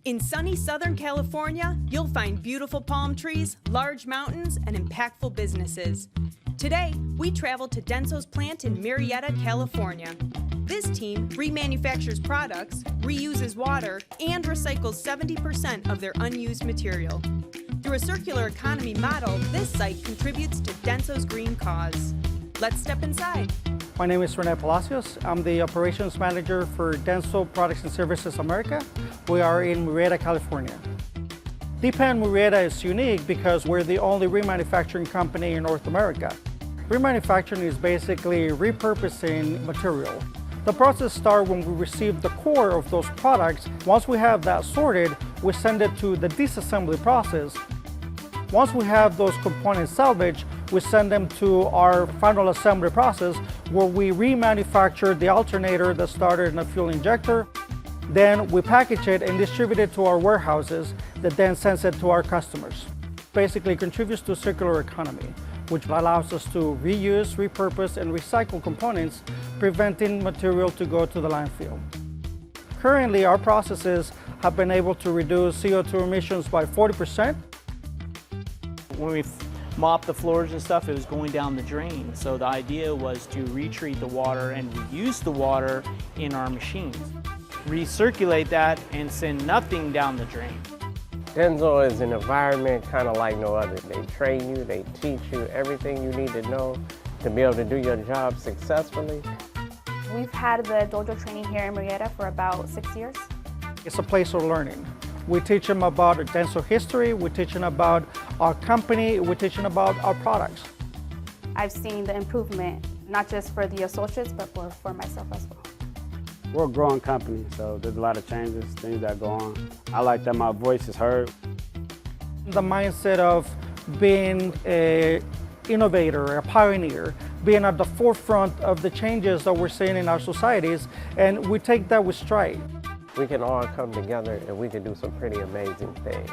In sunny Southern California, you'll find beautiful palm trees, large mountains, and impactful businesses. Today, we travel to DENSO's plant in Murrieta, California. This team remanufactures products, reuses water, and recycles 70% of their unused material. Through a circular economy model, this site contributes to DENSO's green cause. Let's step inside. My name is Rene Palacios. I'm the Operations Manager for DENSO Products and Services America. We are in Murrieta, California. DPAN Murrieta is unique because we're the only remanufacturing company in North America. Remanufacturing is basically repurposing material. The process starts when we receive the core of those products. Once we have that sorted, we send it to the disassembly process. Once we have those components salvaged, we send them to our final assembly process where we remanufacture the alternator that started in a fuel injector. Then we package it and distribute it to our warehouses that then sends it to our customers. Basically contributes to circular economy, which allows us to reuse, repurpose, and recycle components, preventing material to go to the landfill. Currently, our processes have been able to reduce CO2 emissions by 40%. When we mopped the floors and stuff, it was going down the drain. So the idea was to retreat the water and reuse the water in our machines. Recirculate that and send nothing down the drain. DENSO is an environment kind of like no other. They train you, they teach you everything you need to know to be able to do your job successfully. We've had the dojo training here in Murrieta for about 6 years. It's a place of learning. We teach them about our DENSO history, we teach them about our company, we teach them about our products. I've seen the improvement, not just for the associates, but for myself as well. We're a growing company, so there's a lot of changes, things that go on. I like that my voice is heard. The mindset of being an innovator, a pioneer, being at the forefront of the changes that we're seeing in our societies, and we take that with stride. We can all come together and we can do some pretty amazing things.